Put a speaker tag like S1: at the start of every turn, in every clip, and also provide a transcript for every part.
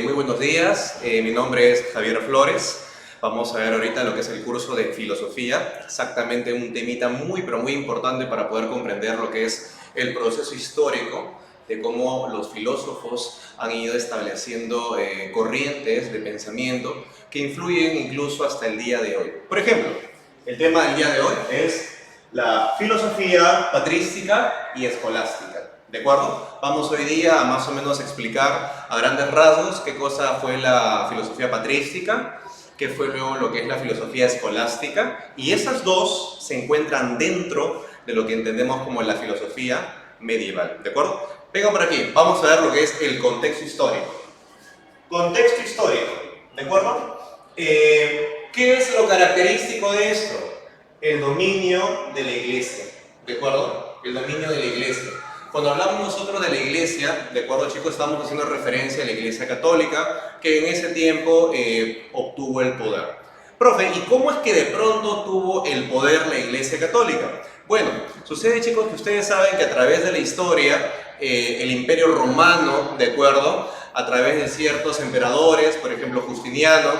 S1: Muy buenos días, mi nombre es Javier Flores. Vamos a ver ahorita lo que es el curso de filosofía, exactamente un temita muy pero muy importante para poder comprender lo que es el proceso histórico de cómo los filósofos han ido estableciendo corrientes de pensamiento que influyen incluso hasta el día de hoy. Por ejemplo, el tema del día de hoy es la filosofía patrística y escolástica. ¿De acuerdo? Vamos hoy día a más o menos explicar a grandes rasgos qué cosa fue la filosofía patrística, qué fue luego lo que es la filosofía escolástica, y esas dos se encuentran dentro de lo que entendemos como la filosofía medieval. ¿De acuerdo? Vengan por aquí, vamos a ver lo que es el contexto histórico. Contexto histórico, ¿de acuerdo? ¿Qué es lo característico de esto? El dominio de la iglesia, ¿de acuerdo? El dominio de la iglesia. Cuando hablamos nosotros de la iglesia, ¿de acuerdo, chicos? Estamos haciendo referencia a la iglesia católica, que en ese tiempo obtuvo el poder. Profe, ¿y cómo es que de pronto tuvo el poder la iglesia católica? Bueno, sucede, chicos, que ustedes saben que a través de la historia, el imperio romano, ¿de acuerdo?, a través de ciertos emperadores, por ejemplo Justiniano,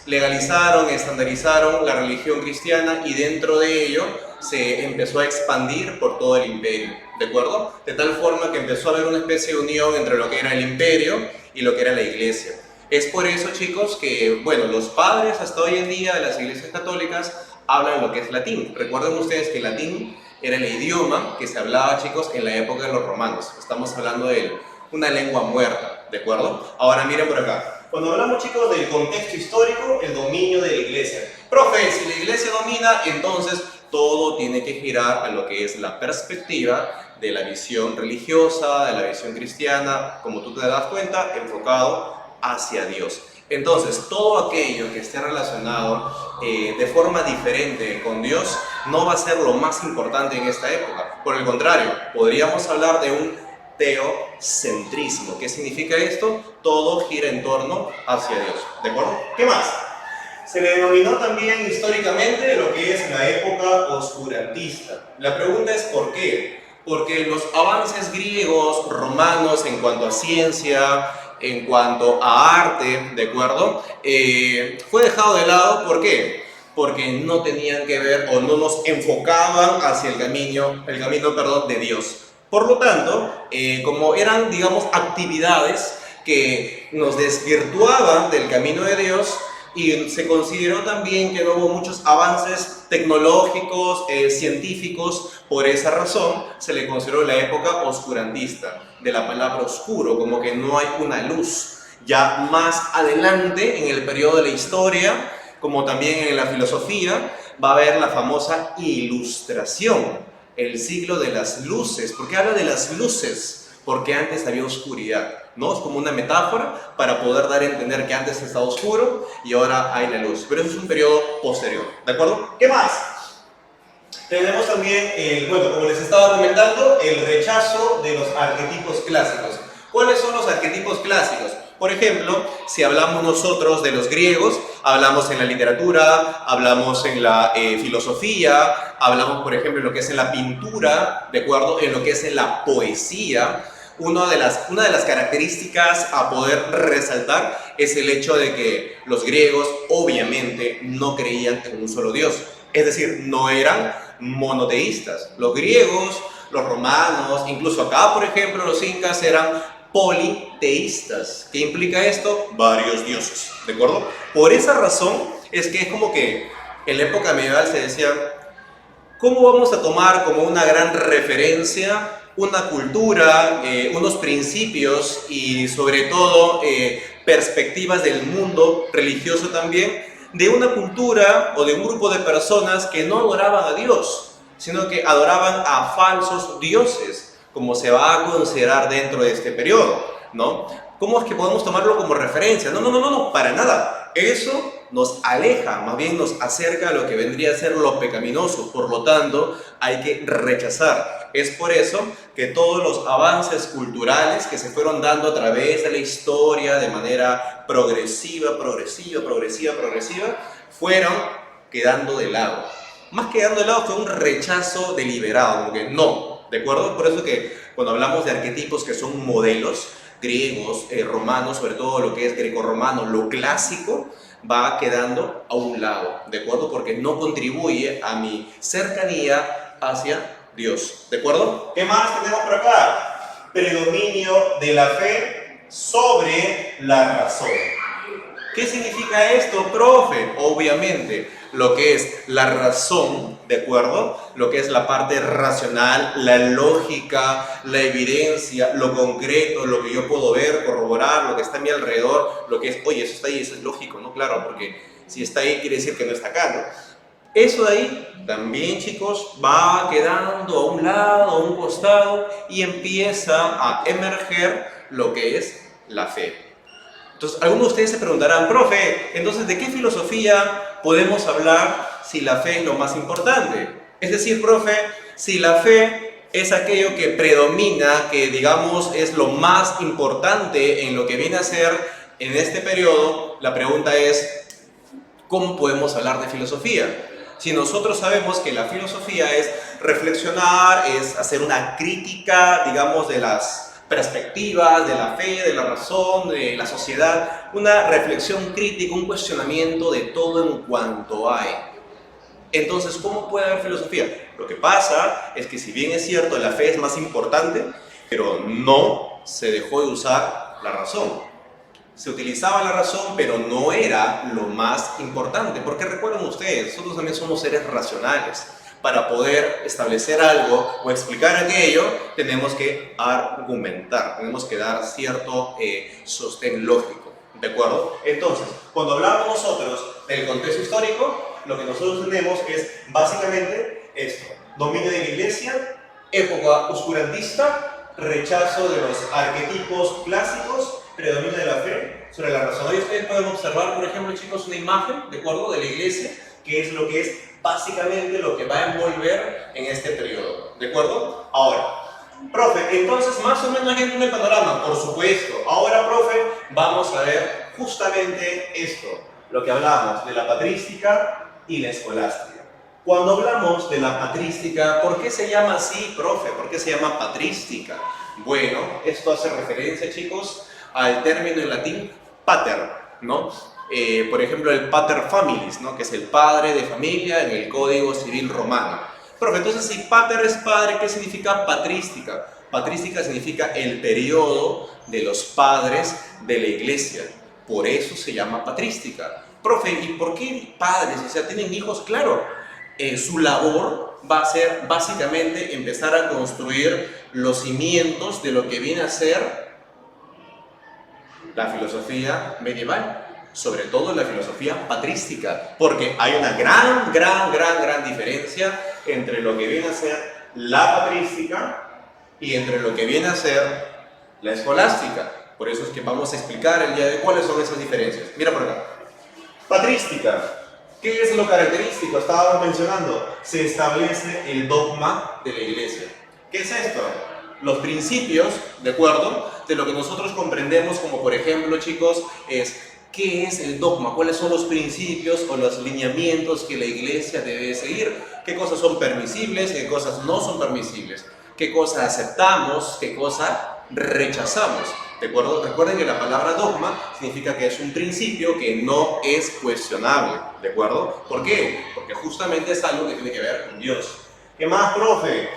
S1: legalizaron, estandarizaron la religión cristiana y dentro de ello se empezó a expandir por todo el imperio, ¿de acuerdo? De tal forma que empezó a haber una especie de unión entre lo que era el imperio y lo que era la iglesia. Es por eso, chicos, que, bueno, los padres hasta hoy en día de las iglesias católicas hablan lo que es latín. Recuerden ustedes que el latín era el idioma que se hablaba, chicos, en la época de los romanos. Estamos hablando de una lengua muerta, ¿de acuerdo? Ahora miren por acá. Cuando hablamos, chicos, del contexto histórico, el dominio de la iglesia. Profe, si la iglesia domina, entonces todo tiene que girar a lo que es la perspectiva de la visión religiosa, de la visión cristiana, como tú te das cuenta, enfocado hacia Dios. Entonces, todo aquello que esté relacionado de forma diferente con Dios no va a ser lo más importante en esta época. Por el contrario, podríamos hablar de un teocentrismo. ¿Qué significa esto? Todo gira en torno hacia Dios. ¿De acuerdo? ¿Qué más? Se le denominó también históricamente lo que es la época oscurantista. La pregunta es ¿por qué? Porque los avances griegos, romanos en cuanto a ciencia, en cuanto a arte, ¿de acuerdo? Fue dejado de lado, ¿por qué? Porque no tenían que ver o no nos enfocaban hacia el camino, perdón, de Dios. Por lo tanto, como eran, digamos, actividades que nos desvirtuaban del camino de Dios, y se consideró también que no hubo muchos avances tecnológicos, científicos. Por esa razón se le consideró la época oscurantista, de la palabra oscuro, como que no hay una luz. Ya más adelante, en el periodo de la historia, como también en la filosofía, va a haber la famosa Ilustración, el siglo de las luces. ¿Por qué habla de las luces? Porque antes había oscuridad, ¿no? Es como una metáfora para poder dar a entender que antes estaba oscuro y ahora hay la luz. Pero eso es un periodo posterior, ¿de acuerdo? ¿Qué más? Tenemos también, bueno, como les estaba comentando, el rechazo de los arquetipos clásicos. ¿Cuáles son los arquetipos clásicos? Por ejemplo, si hablamos nosotros de los griegos, hablamos en la literatura, hablamos en la filosofía, hablamos, por ejemplo, en lo que es en la pintura, ¿de acuerdo? En lo que es en la poesía. Una de las características a poder resaltar es el hecho de que los griegos obviamente no creían en un solo Dios. Es decir, no eran monoteístas. Los griegos, los romanos, incluso acá, por ejemplo, los incas eran politeístas. ¿Qué implica esto? Varios dioses, ¿de acuerdo? Por esa razón es que es como que en la época medieval se decía, ¿cómo vamos a tomar como una gran referencia una cultura, unos principios y sobre todo perspectivas del mundo religioso también, de una cultura o de un grupo de personas que no adoraban a Dios, sino que adoraban a falsos dioses, como se va a considerar dentro de este periodo, ¿no? ¿Cómo es que podemos tomarlo como referencia? No, para nada. Eso nos aleja, más bien nos acerca a lo que vendría a ser lo pecaminoso. Por lo tanto, hay que rechazar. Es por eso que todos los avances culturales que se fueron dando a través de la historia de manera progresiva, fueron quedando de lado. Más que quedando de lado fue un rechazo deliberado, como que no, ¿de acuerdo? Por eso que cuando hablamos de arquetipos que son modelos, griegos, romanos, sobre todo lo que es grecorromano, lo clásico, va quedando a un lado, ¿de acuerdo? Porque no contribuye a mi cercanía hacia Dios, ¿de acuerdo? ¿Qué más tenemos por acá? Predominio de la fe sobre la razón. ¿Qué significa esto, profe? Obviamente, lo que es la razón, ¿de acuerdo? Lo que es la parte racional, la lógica, la evidencia, lo concreto, lo que yo puedo ver, corroborar, lo que está a mi alrededor, lo que es, oye, eso está ahí, eso es lógico, ¿no? Claro, porque si está ahí quiere decir que no está acá, ¿no? Eso de ahí también, chicos, va quedando a un lado, a un costado y empieza a emerger lo que es la fe. Entonces, algunos de ustedes se preguntarán, profe, entonces, ¿de qué filosofía podemos hablar si la fe es lo más importante? Es decir, profe, si la fe es aquello que predomina, que digamos es lo más importante en lo que viene a ser en este periodo, la pregunta es, ¿cómo podemos hablar de filosofía? Si nosotros sabemos que la filosofía es reflexionar, es hacer una crítica, digamos, de las perspectivas, de la fe, de la razón, de la sociedad, una reflexión crítica, un cuestionamiento de todo en cuanto hay. Entonces, ¿cómo puede haber filosofía? Lo que pasa es que si bien es cierto, la fe es más importante, pero no se dejó de usar la razón. Se utilizaba la razón, pero no era lo más importante, porque recuerden ustedes, nosotros también somos seres racionales. Para poder establecer algo o explicar aquello, tenemos que argumentar, tenemos que dar cierto sostén lógico, ¿de acuerdo? Entonces, cuando hablamos nosotros del contexto histórico, lo que nosotros tenemos es básicamente esto: dominio de la iglesia, época oscurantista, rechazo de los arquetipos clásicos, predominio de la fe sobre la razón. Hoy ustedes pueden observar, por ejemplo, chicos, una imagen, ¿de acuerdo?, de la iglesia, que es lo que es básicamente lo que va a envolver en este periodo, ¿de acuerdo? Ahora, profe, entonces más o menos hay un panorama, por supuesto. Ahora, profe, vamos a ver justamente esto, lo que hablamos de la patrística y la escolástica. Cuando hablamos de la patrística, ¿por qué se llama así, profe? ¿Por qué se llama patrística? Bueno, esto hace referencia, chicos, al término en latín pater, ¿no? Por ejemplo, el pater familias, ¿no? Que es el padre de familia en el Código Civil Romano. Profe, entonces si pater es padre, ¿qué significa patrística? Patrística significa el periodo de los padres de la iglesia. Por eso se llama patrística. Profe, ¿y por qué padres? O sea, ¿tienen hijos? Claro. Su labor va a ser básicamente empezar a construir los cimientos de lo que viene a ser la filosofía medieval, sobre todo la filosofía patrística, porque hay una gran diferencia entre lo que viene a ser la patrística y entre lo que viene a ser la escolástica. Por eso es que vamos a explicar el día de hoy cuáles son esas diferencias. Mira por acá. Patrística. ¿Qué es lo característico? Estábamos mencionando, se establece el dogma de la iglesia. ¿Qué es esto? Los principios, ¿de acuerdo?, de lo que nosotros comprendemos como, por ejemplo, chicos, es ¿qué es el dogma? ¿Cuáles son los principios o los lineamientos que la iglesia debe seguir? ¿Qué cosas son permisibles? ¿Qué cosas no son permisibles? ¿Qué cosas aceptamos? ¿Qué cosas rechazamos? ¿De acuerdo? Recuerden que la palabra dogma significa que es un principio que no es cuestionable. ¿De acuerdo? ¿Por qué? Porque justamente es algo que tiene que ver con Dios. ¿Qué más, profe?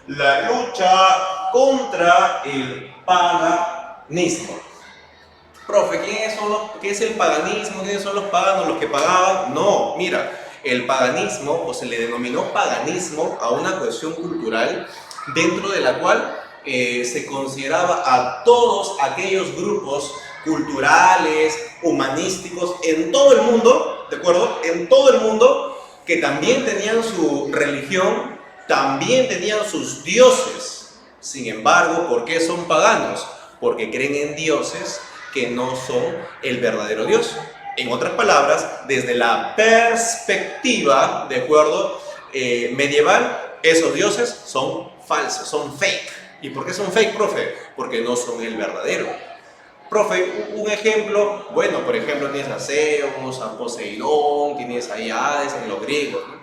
S1: La lucha contra el paganismo. Profe, ¿qué es el paganismo? ¿Quiénes son los paganos? ¿Los que pagaban? No, mira, el paganismo, o se le denominó paganismo a una cuestión cultural dentro de la cual se consideraba a todos aquellos grupos culturales, humanísticos, en todo el mundo, ¿de acuerdo? En todo el mundo, que también tenían su religión, también tenían sus dioses. Sin embargo, ¿por qué son paganos? Porque creen en dioses que no son el verdadero Dios. En otras palabras, desde la perspectiva, ¿de acuerdo?, medieval, esos dioses son falsos, son fake. ¿Y por qué son fake, profe? Porque no son el verdadero. Profe, un ejemplo, bueno, por ejemplo, tienes a Zeus, a Poseidón, tienes a Hades en los griegos, ¿no?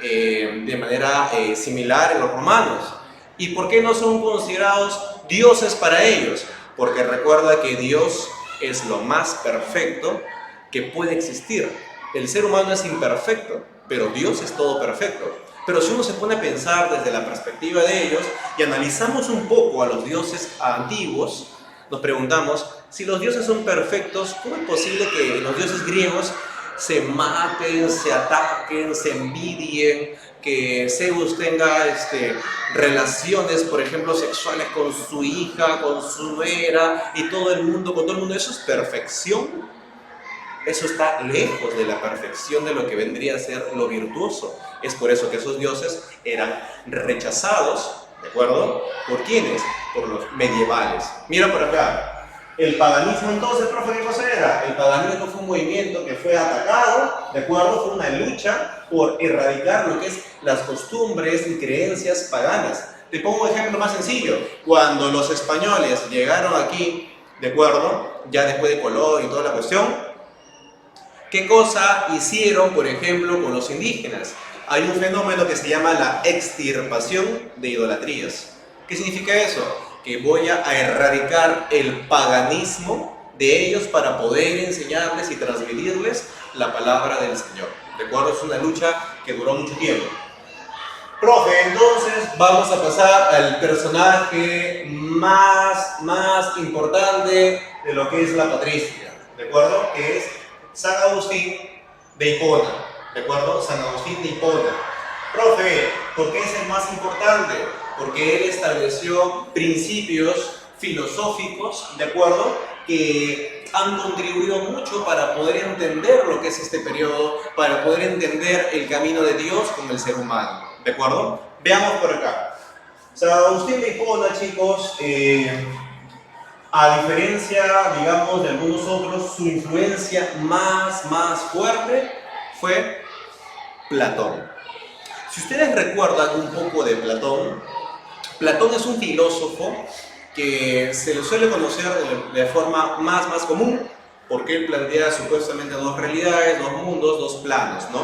S1: De manera similar en los romanos. ¿Y por qué no son considerados dioses para ellos? porque recuerda que Dios es lo más perfecto que puede existir. El ser humano es imperfecto, pero Dios es todo perfecto. Pero si uno se pone a pensar desde la perspectiva de ellos y analizamos un poco a los dioses antiguos, nos preguntamos, si los dioses son perfectos, ¿cómo es posible que los dioses griegos se maten, se ataquen, se envidien, que Zeus tenga relaciones, por ejemplo, sexuales con su hija, con su nuera y todo el mundo, con todo el mundo? ¿Eso es perfección? Eso está lejos de la perfección de lo que vendría a ser lo virtuoso. Es por eso que esos dioses eran rechazados, ¿de acuerdo? ¿Por quiénes? Por los medievales. Mira por acá. El paganismo entonces, profe, ¿qué cosa era? El paganismo fue un movimiento que fue atacado, ¿de acuerdo? Fue una lucha por erradicar lo que es las costumbres y creencias paganas. Te pongo un ejemplo más sencillo. Cuando los españoles llegaron aquí, ¿de acuerdo? Ya después de Colón y toda la cuestión, ¿qué cosa hicieron, por ejemplo, con los indígenas? Hay un fenómeno que se llama la extirpación de idolatrías. ¿Qué significa eso? Que voy a erradicar el paganismo de ellos para poder enseñarles y transmitirles la palabra del Señor. ¿De acuerdo? Es una lucha que duró mucho tiempo. Profe, entonces vamos a pasar al personaje más importante de lo que es la patrística, ¿de acuerdo? Que es San Agustín de Hipona, ¿de acuerdo? San Agustín de Hipona. Profe, ¿por qué es el más importante? Porque él estableció principios filosóficos, ¿de acuerdo? Que han contribuido mucho para poder entender lo que es este periodo, para poder entender el camino de Dios con el ser humano, ¿de acuerdo? Veamos por acá. San Agustín de Hipona, chicos, a diferencia, digamos, de algunos otros, su influencia más fuerte fue Platón. Si ustedes recuerdan un poco de Platón, Platón es un filósofo que se le suele conocer de forma más común, porque él plantea supuestamente dos realidades, dos mundos, dos planos, ¿no?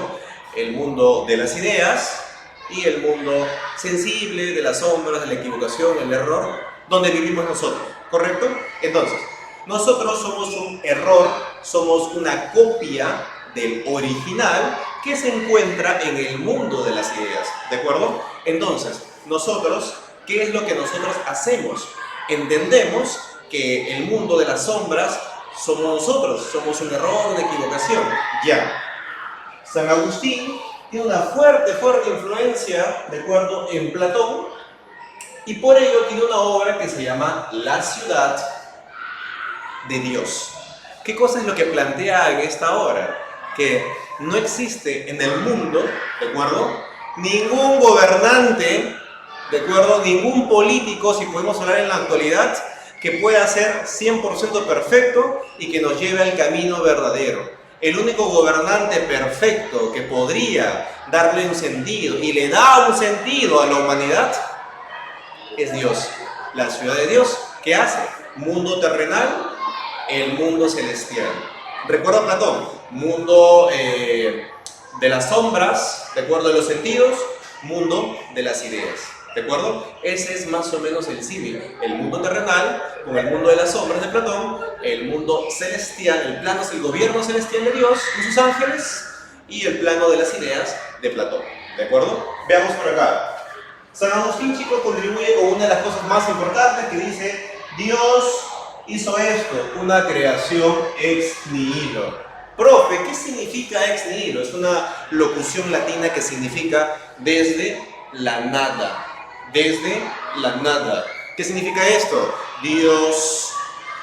S1: El mundo de las ideas y el mundo sensible, de las sombras, de la equivocación, el error, donde vivimos nosotros, ¿correcto? Entonces, nosotros somos un error, somos una copia del original que se encuentra en el mundo de las ideas, ¿de acuerdo? Entonces, nosotros, ¿qué es lo que nosotros hacemos? Entendemos que el mundo de las sombras somos nosotros, somos un error, una equivocación. Ya. San Agustín tiene una fuerte influencia, ¿de acuerdo?, en Platón, y por ello tiene una obra que se llama La ciudad de Dios. ¿Qué cosa es lo que plantea en esta obra? Que no existe en el mundo, ¿de acuerdo?, ningún gobernante, ¿de acuerdo?, ningún político, si podemos hablar en la actualidad, que pueda ser 100% perfecto y que nos lleve al camino verdadero. El único gobernante perfecto que podría darle un sentido y le da un sentido a la humanidad es Dios, la ciudad de Dios. ¿Qué hace? Mundo terrenal, el mundo celestial. Recuerda Platón, mundo de las sombras, de acuerdo a los sentidos, mundo de las ideas, ¿de acuerdo? Ese es más o menos el símil. El mundo terrenal con el mundo de las sombras de Platón, el mundo celestial, el plano es el gobierno celestial de Dios y sus ángeles, y el plano de las ideas de Platón, ¿de acuerdo? Veamos por acá. San Agustín, chicos, contribuye con una de las cosas más importantes que dice: Dios hizo esto, una creación ex nihilo. Profe, ¿qué significa ex nihilo? Es una locución latina que significa desde la nada. Desde la nada. ¿Qué significa esto? Dios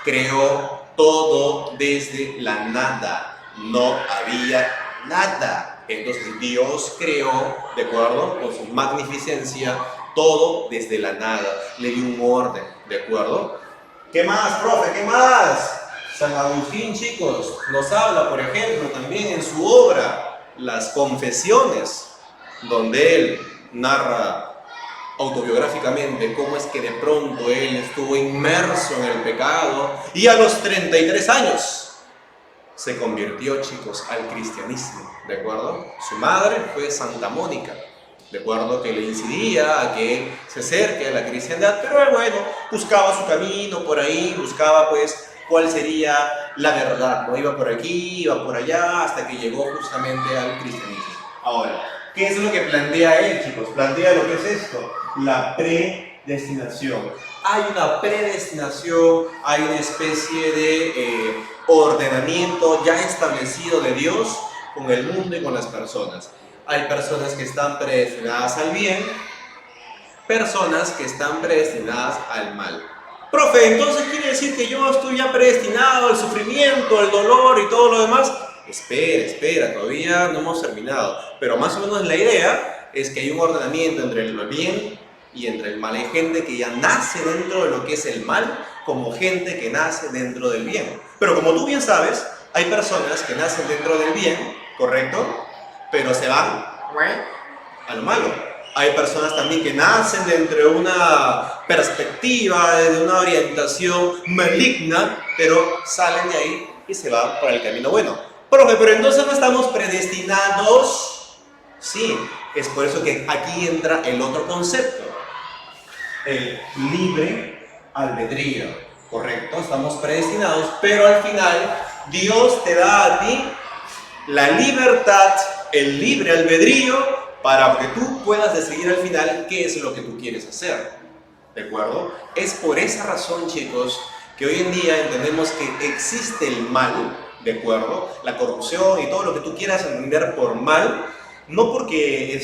S1: creó todo desde la nada. No había nada. Entonces Dios creó, ¿de acuerdo?, con su magnificencia, todo desde la nada. Le dio un orden, ¿de acuerdo? ¿Qué más, profe? ¿Qué más? San Agustín, chicos, nos habla, por ejemplo, también en su obra Las Confesiones, donde él narra autobiográficamente cómo es que de pronto él estuvo inmerso en el pecado y a los 33 años se convirtió, chicos, al cristianismo, ¿de acuerdo? Su madre fue Santa Mónica, ¿de acuerdo? Que le incidía a que él se acerque a la cristiandad, pero él, bueno, buscaba su camino por ahí, buscaba pues cuál sería la verdad, ¿no? Iba por aquí, iba por allá, hasta que llegó justamente al cristianismo. Ahora, ¿qué es lo que plantea él, chicos? Plantea lo que es esto, la predestinación. Hay una predestinación, hay una especie de ordenamiento ya establecido de Dios con el mundo y con las personas. Hay personas que están predestinadas al bien, personas que están predestinadas al mal. Profe, entonces quiere decir que yo estoy ya predestinado al sufrimiento, al dolor y todo lo demás. Espera, todavía no hemos terminado. Pero más o menos la idea es que hay un ordenamiento entre el bien y entre el mal. Hay gente que ya nace dentro de lo que es el mal, como gente que nace dentro del bien. Pero como tú bien sabes, hay personas que nacen dentro del bien, ¿correcto? Pero se van a lo malo. Hay personas también que nacen dentro de una perspectiva, de una orientación maligna, pero salen de ahí y se van por el camino bueno. Profe, pero entonces no estamos predestinados. Sí, es por eso que aquí entra el otro concepto, el libre albedrío, ¿correcto? Estamos predestinados, pero al final Dios te da a ti la libertad, el libre albedrío, para que tú puedas decidir al final qué es lo que tú quieres hacer, ¿de acuerdo? Es por esa razón, chicos, que hoy en día entendemos que existe el mal, ¿de acuerdo? La corrupción y todo lo que tú quieras entender por mal, no porque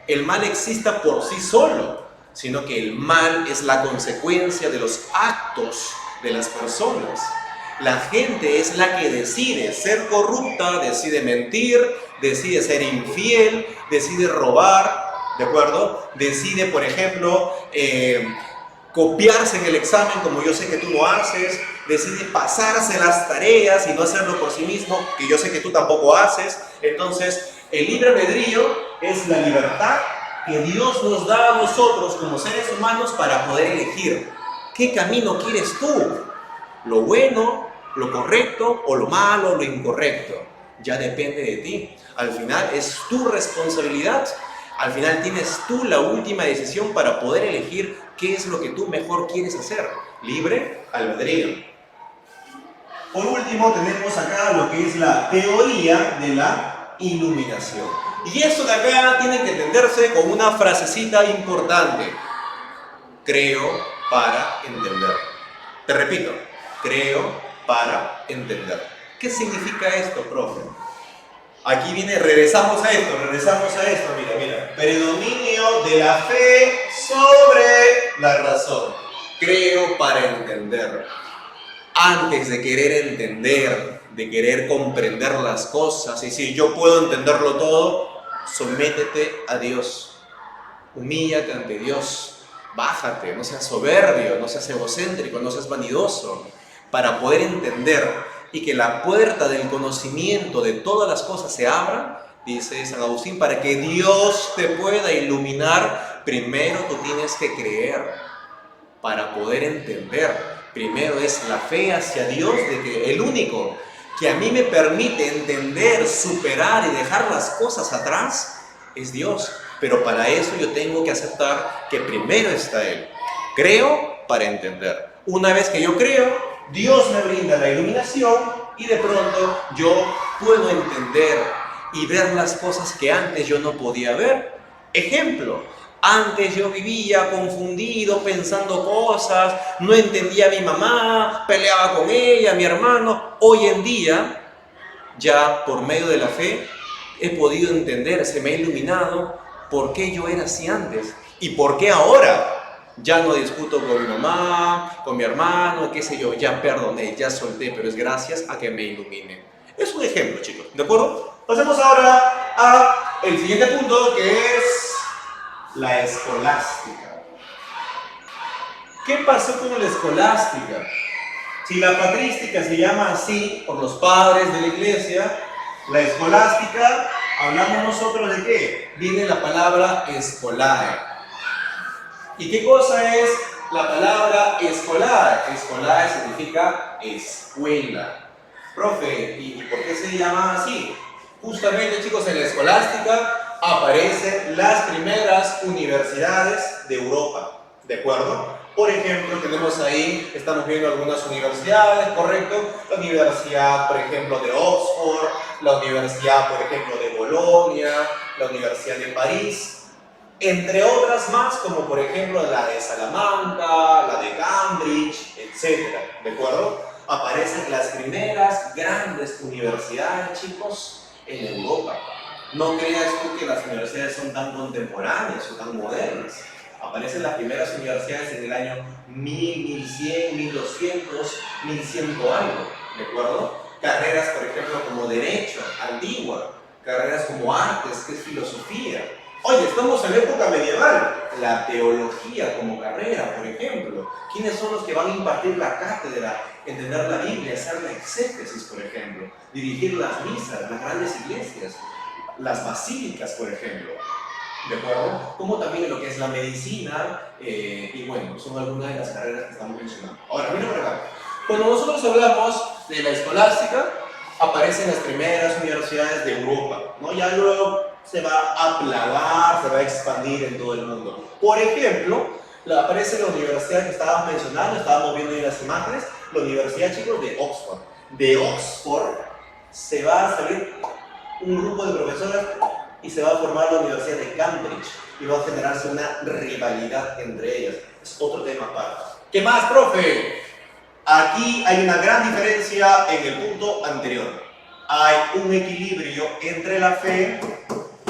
S1: el mal exista por sí solo, sino que el mal es la consecuencia de los actos de las personas. La gente es la que decide ser corrupta, decide mentir, decide ser infiel, decide robar, ¿de acuerdo? Decide, por ejemplo, copiarse en el examen como yo sé que tú lo haces, decide pasarse las tareas y no hacerlo por sí mismo, que yo sé que tú tampoco haces. Entonces, el libre albedrío es la libertad que Dios nos da a nosotros como seres humanos para poder elegir qué camino quieres tú, lo bueno, lo correcto o lo malo, lo incorrecto. Ya depende de ti. Al final es tu responsabilidad. Al final tienes tú la última decisión para poder elegir qué es lo que tú mejor quieres hacer. Libre albedrío. Por último tenemos acá lo que es la teoría de la iluminación. Y esto de acá tiene que entenderse con una frasecita importante. Creo para entender. Te repito, creo para entender. ¿Qué significa esto, profe? Aquí viene, regresamos a esto, mira. Predominio de la fe sobre la razón. Creo para entender. Antes de querer entender, de querer comprender las cosas, y decir yo puedo entenderlo todo, sométete a Dios. Humíllate ante Dios. Bájate, no seas soberbio, no seas egocéntrico, no seas vanidoso, para poder entender y que la puerta del conocimiento de todas las cosas se abra, dice San Agustín, para que Dios te pueda iluminar. Primero tú tienes que creer para poder entender. Primero es la fe hacia Dios, de que el único que a mí me permite entender, superar y dejar las cosas atrás es Dios. Pero para eso yo tengo que aceptar que primero está Él. Creo para entender. Una vez que yo creo, Dios me brinda la iluminación y de pronto yo puedo entender y ver las cosas que antes yo no podía ver. Ejemplo, antes yo vivía confundido, pensando cosas, no entendía a mi mamá, peleaba con ella, mi hermano. Hoy en día, ya por medio de la fe, he podido entender, se me ha iluminado por qué yo era así antes y por qué ahora ya no discuto con mi mamá, con mi hermano, qué sé yo, ya perdoné, ya solté, pero es gracias a que me ilumine. Es un ejemplo, chicos, ¿de acuerdo? Pasemos ahora a el siguiente punto, que es la escolástica. ¿Qué pasó con la escolástica? Si la patrística se llama así por los padres de la iglesia, la escolástica, hablamos nosotros de qué? Viene la palabra escolae. ¿Y qué cosa es la palabra escolae? Escolae significa escuela. Profe, ¿y por qué se llama así? Justamente, chicos, en la escolástica aparecen las primeras universidades de Europa, ¿de acuerdo? Por ejemplo, tenemos ahí, estamos viendo algunas universidades, ¿correcto? La universidad, por ejemplo, de Oxford, la universidad, por ejemplo, de Bolonia, la universidad de París, entre otras más, como por ejemplo la de Salamanca, la de Cambridge, etc. ¿De acuerdo? Aparecen las primeras grandes universidades, chicos, en Europa. No creas tú que las universidades son tan contemporáneas o tan modernas. Aparecen las primeras universidades en el año 1000, 1100, 1200, 1100 algo, ¿de acuerdo? Carreras, por ejemplo, como Derecho, antigua, carreras como Artes, que es Filosofía. Oye, estamos en la época medieval, la Teología como carrera, por ejemplo. ¿Quiénes son los que van a impartir la cátedra, entender la Biblia, hacer la exégesis, por ejemplo? Dirigir las misas, las grandes iglesias, las basílicas, por ejemplo. ¿De acuerdo? Como también lo que es la medicina, y bueno, son algunas de las carreras que estamos mencionando. Ahora, mira por acá. Cuando nosotros hablamos de la escolástica, aparecen las primeras universidades de Europa, ¿no? Ya luego se va a plagar, se va a expandir en todo el mundo. Por ejemplo, aparece la universidad que estábamos mencionando, estábamos viendo en las imágenes, la universidad, chicos, de Oxford. De Oxford se va a salir un grupo de profesores y se va a formar la Universidad de Cambridge y va a generarse una rivalidad entre ellas. Es otro tema aparte. ¿Qué más, profe? Aquí hay una gran diferencia en el punto anterior. Hay un equilibrio entre la fe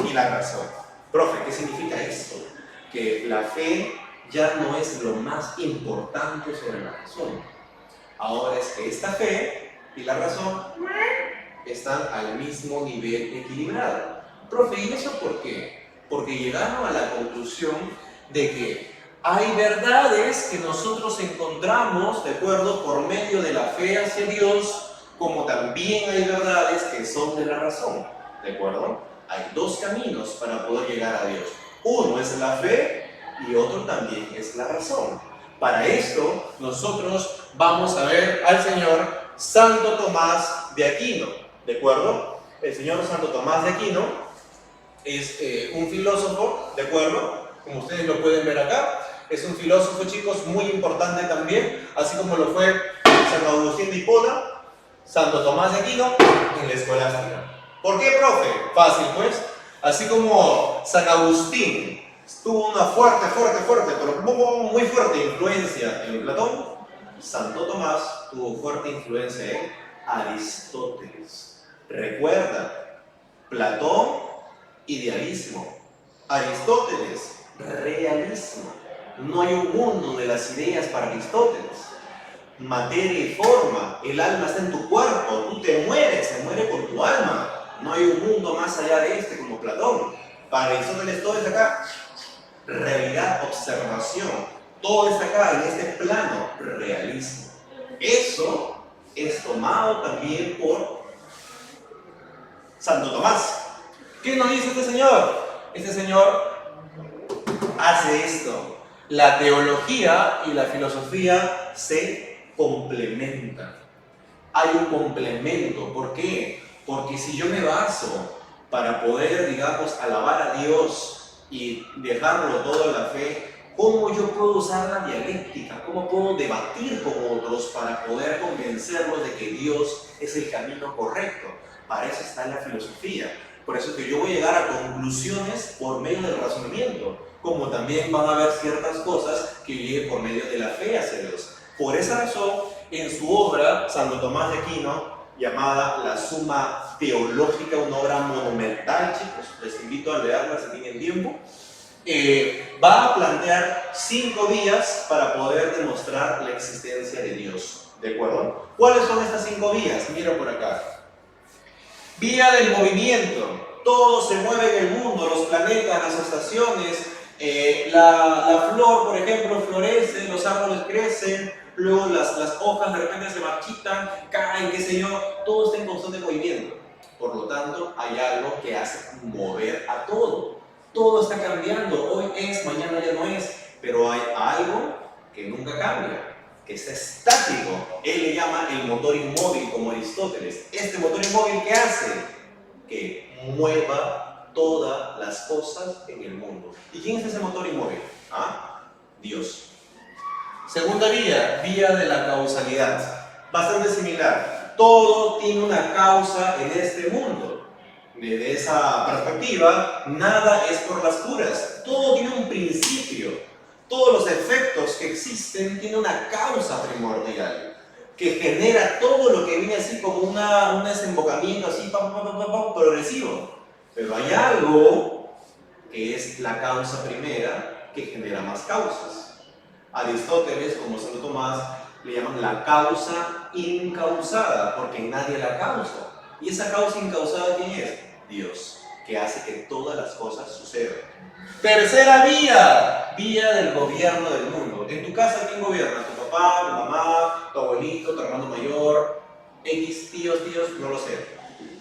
S1: y la razón. Profe, ¿qué significa esto? Que la fe ya no es lo más importante sobre la razón. Ahora es que esta fe y la razón están al mismo nivel equilibrado. Profe, ¿y eso por qué? Porque llegaron a la conclusión de que hay verdades que nosotros encontramos, ¿de acuerdo?, por medio de la fe hacia Dios, como también hay verdades que son de la razón, ¿de acuerdo? Hay dos caminos para poder llegar a Dios. Uno es la fe y otro también es la razón. Para esto, nosotros vamos a ver al señor Santo Tomás de Aquino, ¿de acuerdo? El señor Santo Tomás de Aquino es un filósofo, ¿de acuerdo? Como ustedes lo pueden ver acá, es un filósofo, chicos, muy importante también, así como lo fue San Agustín de Hipona, Santo Tomás de Aquino en la escolástica. ¿Por qué, profe? Fácil, pues. Así como San Agustín tuvo una fuerte, pero muy fuerte influencia en Platón, Santo Tomás tuvo fuerte influencia en Aristóteles. Recuerda, Platón, idealismo. Aristóteles, realismo. No hay un mundo de las ideas para Aristóteles. Materia y forma. El alma está en tu cuerpo. Tú te mueres, se muere con tu alma. No hay un mundo más allá de este como Platón. Para Aristóteles todo está acá. Realidad, observación. Todo está acá, en este plano. Realismo. Eso es tomado también por Santo Tomás. ¿Qué nos dice este señor? Este señor hace esto. La teología y la filosofía se complementan. Hay un complemento. ¿Por qué? Porque si yo me baso para poder, digamos, alabar a Dios y dejarlo todo en la fe, ¿cómo yo puedo usar la dialéctica? ¿Cómo puedo debatir con otros para poder convencerlos de que Dios es el camino correcto? Para eso está la filosofía. Por eso es que yo voy a llegar a conclusiones por medio del razonamiento, como también van a haber ciertas cosas que yo llegue por medio de la fe hacia Dios. Por esa razón, en su obra, Santo Tomás de Aquino, llamada La Suma Teológica, una obra monumental, chicos, les invito a leerla si tienen tiempo, va a plantear 5 vías para poder demostrar la existencia de Dios, ¿de acuerdo? ¿Cuáles son estas 5 vías? Mira por acá. Vía del movimiento. Todo se mueve en el mundo, los planetas, las estaciones, la flor, por ejemplo, florece, los árboles crecen, luego las hojas de repente se marchitan, caen, qué sé yo, todo está en constante movimiento. Por lo tanto, hay algo que hace mover a todo. Todo está cambiando, hoy es, mañana ya no es, pero hay algo que nunca cambia, que es estático. Él le llama el motor inmóvil, como Aristóteles. Este motor inmóvil, ¿qué hace? Que mueva todas las cosas en el mundo. ¿Y quién es ese motor inmóvil? ¿Ah? Dios. Segunda vía, vía de la causalidad. Bastante similar. Todo tiene una causa en este mundo. Desde esa perspectiva, nada es por las puras. Todo tiene un principio. Todos los efectos que existen tienen una causa primordial que genera todo lo que viene así como un desembocamiento así progresivo. Pero hay algo que es la causa primera que genera más causas. Aristóteles, como Santo Tomás, le llaman la causa incausada, porque nadie la causa. ¿Y esa causa incausada quién es? Dios, que hace que todas las cosas sucedan. Tercera vía, vía del gobierno del mundo. En tu casa, ¿quién gobierna? ¿Tu papá, tu mamá, tu abuelito, tu hermano mayor, X, tíos, no lo sé?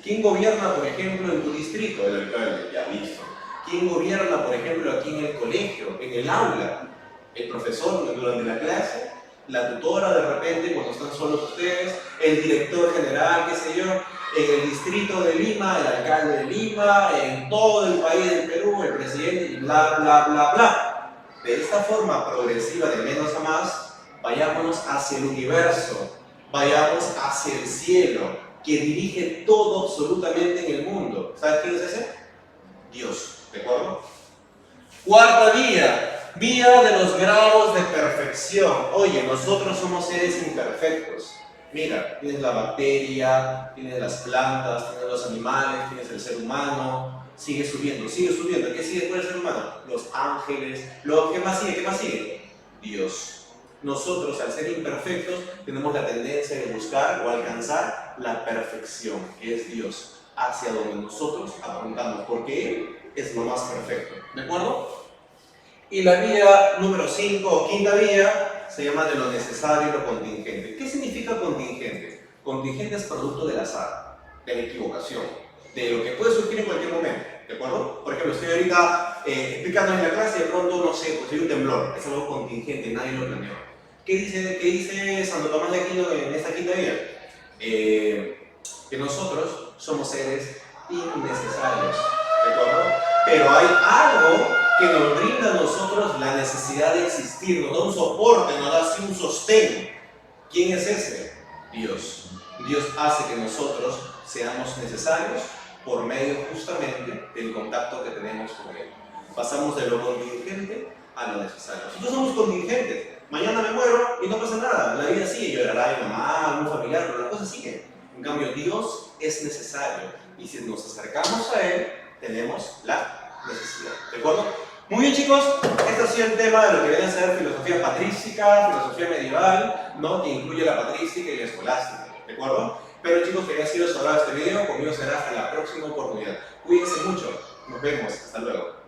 S1: ¿Quién gobierna, por ejemplo, en tu distrito? El alcalde, ya listo. ¿Quién gobierna, por ejemplo, aquí en el colegio, en el aula? El profesor durante la clase, la tutora de repente cuando están solos ustedes, el director general, qué sé yo, en el distrito de Lima, el alcalde de Lima, en todo el país del Perú, el presidente y bla, bla, bla, bla. De esta forma progresiva, de menos a más, vayámonos hacia el universo, vayamos hacia el cielo, que dirige todo absolutamente en el mundo. ¿Sabes quién es ese? Dios, ¿de acuerdo? Cuarta vía. Vía de los grados de perfección. Oye, nosotros somos seres imperfectos. Mira, tienes la bacteria, tienes las plantas, tienes los animales, tienes el ser humano. Sigue subiendo, sigue subiendo. ¿Qué sigue después del ser humano? Los ángeles. ¿Qué más sigue? ¿Qué más sigue? Dios. Nosotros, al ser imperfectos, tenemos la tendencia de buscar o alcanzar la perfección, que es Dios, hacia donde nosotros apuntamos, porque Él es lo más perfecto. ¿De acuerdo? Y la vía número 5 o quinta vía se llama de lo necesario y lo contingente. ¿Qué significa contingente? Contingente es producto del azar, de la equivocación, de lo que puede surgir en cualquier momento. ¿De acuerdo? Por ejemplo, estoy ahorita explicando en la clase y de pronto, no sé, pues hay un temblor. Es algo contingente, nadie lo planeó. ¿Qué dice Santo Tomás de Aquino en esta quinta vía? Que nosotros somos seres innecesarios. ¿De acuerdo? Pero hay algo que nos brinda a nosotros la necesidad de existir, nos da un soporte, nos da así un sostén. ¿Quién es ese? Dios. Dios hace que nosotros seamos necesarios por medio justamente del contacto que tenemos con Él. Pasamos de lo contingente a lo necesario. Nosotros somos contingentes. Mañana me muero y no pasa nada. La vida sigue, llorará mi mamá, algún familiar, pero la cosa sigue. En cambio, Dios es necesario. Y si nos acercamos a Él, tenemos la necesidad. ¿De acuerdo? Muy bien, chicos, este ha sido el tema de lo que viene a ser filosofía patrística, filosofía medieval, ¿no? Que incluye la patrística y la escolástica, ¿de acuerdo? Pero chicos, que haya sido sabrado este video, conmigo será hasta la próxima oportunidad. Cuídense mucho, nos vemos, hasta luego.